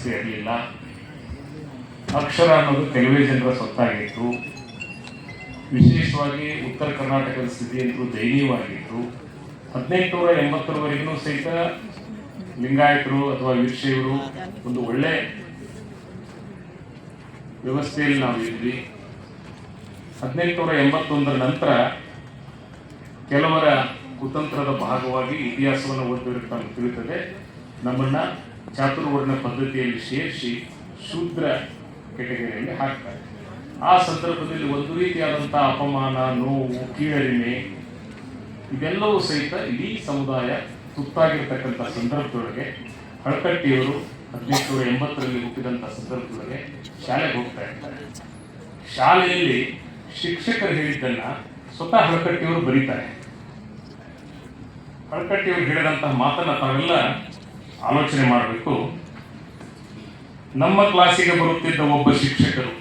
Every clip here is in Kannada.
ವ್ಯವಸ್ಥೆ ಇರಲಿಲ್ಲ. ಅಕ್ಷರ ಅನ್ನೋದು ಕೆಲವೇ ಜನರ ಸೊತ್ತಾಗಿತ್ತು. ವಿಶೇಷವಾಗಿ ಉತ್ತರ ಕರ್ನಾಟಕದ ಸ್ಥಿತಿ ಅಂತೂ ದಯನೀಯವಾಗಿತ್ತು. 1880ರವರೆಗೂ ಸಹಿತ ಲಿಂಗಾಯತರು ಅಥವಾ ವೀರಶೈವರು ಒಂದು ಒಳ್ಳೆ ವ್ಯವಸ್ಥೆಯಲ್ಲಿ ನಾವು ಇದ್ವಿ. 1881ರ ನಂತರ ಕೆಲವರ ಕುತಂತ್ರದ ಭಾಗವಾಗಿ ಇತಿಹಾಸವನ್ನು ಓದಿದರೆ ನಮಗೆ ತಿಳಿಯುತ್ತದೆ, ನಮ್ಮನ್ನ ಚಾತುರ್ವರ್ಣ ಪದ್ಧತಿಯಲ್ಲಿ ಸೇರಿಸಿ ಶೂದ್ರ ಕೆಟಗರಿಯಲ್ಲಿ ಹಾಕ್ತಾರೆ. ಆ ಸಂದರ್ಭದಲ್ಲಿ ಒಂದು ರೀತಿಯಾದಂಥ ಅಪಮಾನ, ನೋವು, ಕೀಳರಿಮೆ ಇದೆಲ್ಲವೂ ಸಹಿತ ಇಡೀ ಸಮುದಾಯ ತುತ್ತಾಗಿರ್ತಕ್ಕಂಥ ಸಂದರ್ಭದೊಳಗೆ ಹಳಕಟ್ಟಿಯವರು 1880ರಲ್ಲಿ ಹುಟ್ಟಿದಂಥ ಸಂದರ್ಭದೊಳಗೆ ಶಾಲೆಗೆ ಹೋಗ್ತಾ ಇರ್ತಾರೆ. ಶಾಲೆಯಲ್ಲಿ ಶಿಕ್ಷಕರು ಹೇಳಿದ್ದನ್ನ ಸ್ವತಃ ಹಳಕಟ್ಟಿಯವರು ಬರೀತಾರೆ. ಹಳಕಟ್ಟಿಯವರು ಹೇಳಿದಂತಹ ಮಾತನ್ನ ತಾವೆಲ್ಲ ಆಲೋಚನೆ ಮಾಡಬೇಕು. ನಮ್ಮ ಕ್ಲಾಸಿಗೆ ಬರುತ್ತಿದ್ದ ಒಬ್ಬ ಶಿಕ್ಷಕರು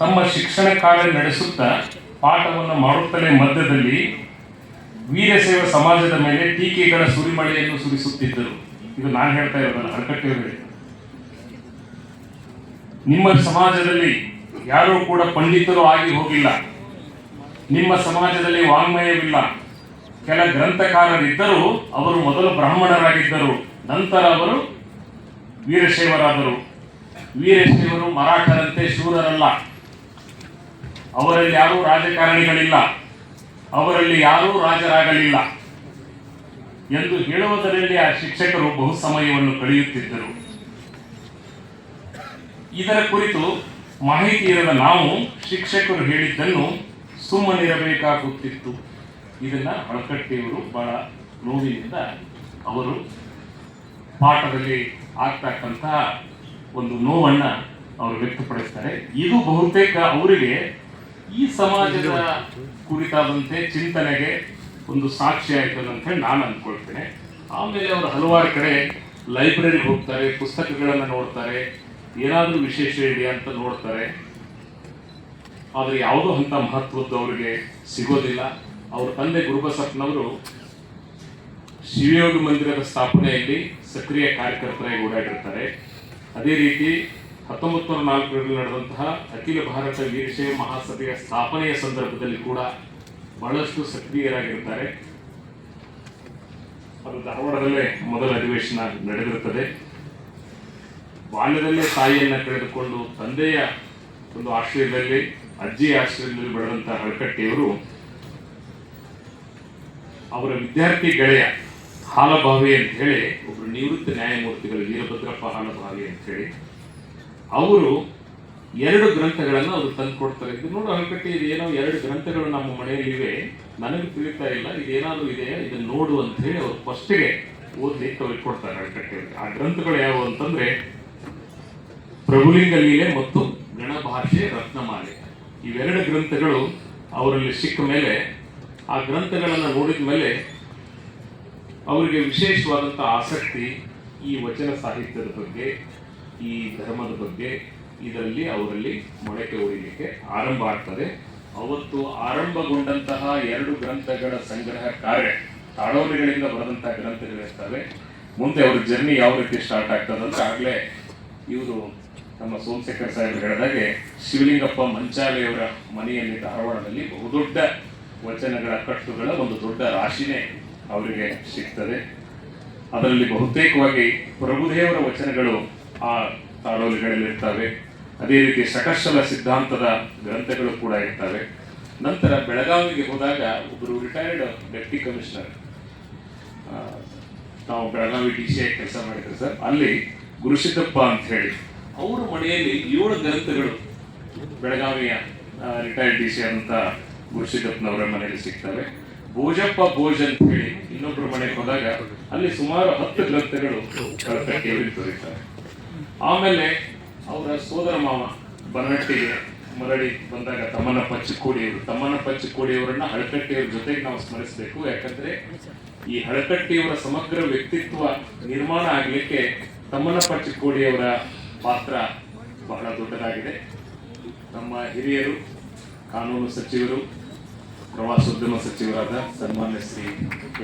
ತಮ್ಮ ಶಿಕ್ಷಣ ಕಾರ್ಯ ನಡೆಸುತ್ತಾ ಪಾಠವನ್ನು ಮಾಡುತ್ತಲೇ ಮಧ್ಯದಲ್ಲಿ ವೀರಶೈವ ಸಮಾಜದ ಮೇಲೆ ಟೀಕೆಗಳ ಸುರಿಮಳೆಯನ್ನು ಸುರಿಸುತ್ತಿದ್ದರು. ಇದು ನಾನು ಹೇಳ್ತಾ ಇರೋದಲ್ಲ, ಹಳಕಟ್ಟಿಯವರು ಹೇಳಿದರು. ನಿಮ್ಮ ಸಮಾಜದಲ್ಲಿ ಯಾರೂ ಕೂಡ ಪಂಡಿತರು ಆಗಿ ಹೋಗಿಲ್ಲ, ನಿಮ್ಮ ಸಮಾಜದಲ್ಲಿ ವಾಂಗ್ಮಯವಿಲ್ಲ. ಕೆಲ ಗ್ರಂಥಕಾರರಿದ್ದರೂ ಅವರು ಮೊದಲು ಬ್ರಾಹ್ಮಣರಾಗಿದ್ದರು, ನಂತರ ಅವರು ವೀರಶೈವರಾದರು. ವೀರಶೈವರು ಮರಾಠರಂತೆ ಶೂರರಲ್ಲ, ಅವರಲ್ಲಿ ಯಾರೂ ರಾಜಕಾರಣಿಗಳಿಲ್ಲ, ಅವರಲ್ಲಿ ಯಾರೂ ರಾಜರಾಗಲಿಲ್ಲ ಎಂದು ಹೇಳುವುದರಲ್ಲಿ ಆ ಶಿಕ್ಷಕರು ಬಹು ಸಮಯವನ್ನು ಕಳೆಯುತ್ತಿದ್ದರು. ಇದರ ಕುರಿತು ಮಾಹಿತಿ ಇರದ ನಾವು ಶಿಕ್ಷಕರು ಹೇಳಿದ್ದನ್ನು ಸುಮ್ಮನಿರಬೇಕಾಗುತ್ತಿತ್ತು. ಇದನ್ನ ಹಳಕಟ್ಟಿಯವರು ಬಹಳ ನೋವಿನಿಂದ ಅವರು ಪಾಠದಲ್ಲಿ ಆಗ್ತಕ್ಕಂತಹ ಒಂದು ನೋವನ್ನ ಅವರು ವ್ಯಕ್ತಪಡಿಸ್ತಾರೆ. ಇದು ಬಹುತೇಕ ಅವರಿಗೆ ಈ ಸಮಾಜದ ಕುರಿತಾದಂತೆ ಚಿಂತನೆಗೆ ಒಂದು ಸಾಕ್ಷಿ ಆಯಿತು ಅಂತ ಹೇಳಿ ನಾನು ಅಂದ್ಕೊಳ್ತೇನೆ. ಆಮೇಲೆ ಅವರು ಹಲವಾರು ಕಡೆ ಲೈಬ್ರರಿಗೆ ಹೋಗ್ತಾರೆ, ಪುಸ್ತಕಗಳನ್ನು ನೋಡ್ತಾರೆ, ಏನಾದರೂ ವಿಶೇಷ ಇದೆಯಾ ಅಂತ ನೋಡ್ತಾರೆ. ಆದರೆ ಯಾವುದೋ ಅಂತ ಮಹತ್ವದ್ದು ಅವರಿಗೆ ಸಿಗೋದಿಲ್ಲ. ಅವ್ರ ತಂದೆ ಗುರುಬಸಪ್ಪನವರು ಶಿವಯೋಗಿ ಮಂದಿರದ ಸ್ಥಾಪನೆಯಲ್ಲಿ ಸಕ್ರಿಯ ಕಾರ್ಯಕರ್ತರಾಗಿ ಓಡಾಡಿರ್ತಾರೆ. ಅದೇ ರೀತಿ 1904ರಲ್ಲಿ ನಡೆದಂತಹ ಅಖಿಲ ಭಾರತ ವೀರಶೈವ ಮಹಾಸಭೆಯ ಸ್ಥಾಪನೆಯ ಸಂದರ್ಭದಲ್ಲಿ ಕೂಡ ಬಹಳಷ್ಟು ಸಕ್ರಿಯರಾಗಿರ್ತಾರೆ. ಅದು ಧಾರವಾಡದಲ್ಲೇ ಮೊದಲ ಅಧಿವೇಶನ ನಡೆದಿರುತ್ತದೆ. ಬಾಲ್ಯದಲ್ಲೇ ತಾಯಿಯನ್ನ ಕಳೆದುಕೊಂಡು ತಂದೆಯ ಒಂದು ಆಶ್ರಯದಲ್ಲಿ, ಅಜ್ಜಿಯ ಆಶ್ರಯದಲ್ಲಿ ಬೆಳೆದಂತಹ ಹಳಕಟ್ಟಿಯವರು ಅವರ ವಿದ್ಯಾರ್ಥಿ ಗೆಳೆಯ ಹಾಲಭಾವಿ ಅಂತ ಹೇಳಿ ಒಬ್ಬರು ನಿವೃತ್ತ ನ್ಯಾಯಮೂರ್ತಿಗಳು, ವೀರಭದ್ರಪ್ಪ ಹಾಲಭಾವಿ ಅಂತ ಹೇಳಿ, ಅವರು 2 ಗ್ರಂಥಗಳನ್ನು ಅವರು ತಂದು ಕೊಡ್ತಾರೆ. ಇದು ನೋಡು ಹಳಕಟ್ಟಿ, ಇದೇನೋ 2 ಗ್ರಂಥಗಳು ನಮ್ಮ ಮನೆಯಲ್ಲಿವೆ, ನನಗೆ ತಿಳಿತಾ ಇಲ್ಲ, ಇದೇನಾದರೂ ಇದೆಯಾ, ಇದನ್ನು ನೋಡು ಅಂತ ಹೇಳಿ ಅವರು ಫಸ್ಟಿಗೆ ಓದ್ಲಿಕ್ಕೆ ಅವ್ರಿಗೆ ಕೊಡ್ತಾರೆ ಹಳಕಟ್ಟಿಯವರಿಗೆ. ಆ ಗ್ರಂಥಗಳು ಯಾವುವು ಅಂತಂದ್ರೆ ಪ್ರಭುಲಿಂಗ ಲೀಲೆ ಮತ್ತು ಗಣಭಾಷೆ ರತ್ನಮಾಲೆ. ಇವೆರಡು ಗ್ರಂಥಗಳು ಅವರಲ್ಲಿ ಸಿಕ್ಕ ಮೇಲೆ, ಆ ಗ್ರಂಥಗಳನ್ನು ನೋಡಿದ ಮೇಲೆ ಅವರಿಗೆ ವಿಶೇಷವಾದಂಥ ಆಸಕ್ತಿ ಈ ವಚನ ಸಾಹಿತ್ಯದ ಬಗ್ಗೆ, ಈ ಧರ್ಮದ ಬಗ್ಗೆ ಇದರಲ್ಲಿ ಅವರಲ್ಲಿ ಮೊಳಕೆ ಹೊಡಿಲಿಕ್ಕೆ ಆರಂಭ ಆಗ್ತದೆ. ಅವತ್ತು ಆರಂಭಗೊಂಡಂತಹ 2 ಗ್ರಂಥಗಳ ಸಂಗ್ರಹ ಕಾರ್ಯ, ತಾಡೋಲಿಗಳಿಂದ ಬರೆದಂತಹ ಗ್ರಂಥಗಳಿರ್ತವೆ. ಮುಂದೆ ಅವ್ರ ಜರ್ನಿ ಯಾವ ರೀತಿ ಸ್ಟಾರ್ಟ್ ಆಗ್ತದೆ ಅಂದ್ರೆ, ಆಗಲೇ ಇವರು ನಮ್ಮ ಸೋಮಶೇಖರ್ ಸಾಹೇಬರು ಹೇಳಿದಾಗೆ ಶಿವಲಿಂಗಪ್ಪ ಮಂಚಾಲೆಯವರ ಮನೆಯಲ್ಲಿ ಧಾರವಾಡದಲ್ಲಿ ಬಹುದೊಡ್ಡ ವಚನಗಳ ಕಟ್ಟುಗಳ ಒಂದು ದೊಡ್ಡ ರಾಶಿನೇ ಅವರಿಗೆ ಸಿಗ್ತದೆ. ಅದರಲ್ಲಿ ಬಹುತೇಕವಾಗಿ ಪ್ರಭುದೇವರ ವಚನಗಳು ಆ ತಾಡೋಲಿಗಳಲ್ಲಿ ಇರ್ತವೆ. ಅದೇ ರೀತಿ ಸಕರ್ಷಲ ಸಿದ್ಧಾಂತದ ಗ್ರಂಥಗಳು ಕೂಡ ಇರ್ತವೆ. ನಂತರ ಬೆಳಗಾವಿಗೆ ಹೋದಾಗ ಒಬ್ಬರು ರಿಟೈರ್ಡ್ ಡೆಪ್ಟಿ ಕಮಿಷನರ್, ನಾವು ಬೆಳಗಾವಿ DC ಆಗಿ ಕೆಲಸ ಮಾಡಿದ್ರು ಸರ್, ಅಲ್ಲಿ ಗುರುಸಿದ್ದಪ್ಪ ಅಂತ ಹೇಳಿ ಅವರ ಮನೆಯಲ್ಲಿ 7 ಗ್ರಂಥಗಳು ಬೆಳಗಾವಿಯ ರಿಟೈರ್ಡ್ DC ಆದಂತ ಗುರುಸಿದ್ದಪ್ಪನವರ ಮನೆಯಲ್ಲಿ ಸಿಗ್ತವೆ. ಭೋಜಪ್ಪ ಭೋಜ್ ಅಂತ ಹೇಳಿ ಇನ್ನೊಬ್ಬರ ಮನೆಗೆ ಹೋದಾಗ ಅಲ್ಲಿ ಸುಮಾರು 10 ಗ್ರಂಥಗಳು ಹಳಕಟ್ಟಿಯವರಿಗೆ ದೊರೆಯುತ್ತವೆ. ಆಮೇಲೆ ಅವರ ಸೋದರ ಮಾವ ಬನಹಟ್ಟಿಗೆ ಮರಳಿ ಬಂದಾಗ ತಮ್ಮನಪ್ಪ ಚಿಕ್ಕೋಡಿಯವರನ್ನ ಹಳಕಟ್ಟಿಯವರ ಜೊತೆಗೆ ನಾವು ಸ್ಮರಿಸಬೇಕು. ಯಾಕಂದ್ರೆ ಈ ಹಳಕಟ್ಟಿಯವರ ಸಮಗ್ರ ವ್ಯಕ್ತಿತ್ವ ನಿರ್ಮಾಣ ಆಗಲಿಕ್ಕೆ ತಮ್ಮನಪ್ಪ ಚಿಕ್ಕೋಡಿಯವರ ಪಾತ್ರ ಬಹಳ ದೊಡ್ಡದಾಗಿದೆ. ನಮ್ಮ ಹಿರಿಯರು, ಕಾನೂನು ಸಚಿವರು, ಪ್ರವಾಸೋದ್ಯಮ ಸಚಿವರಾದ ಸನ್ಮಾನ್ಯ ಶ್ರೀ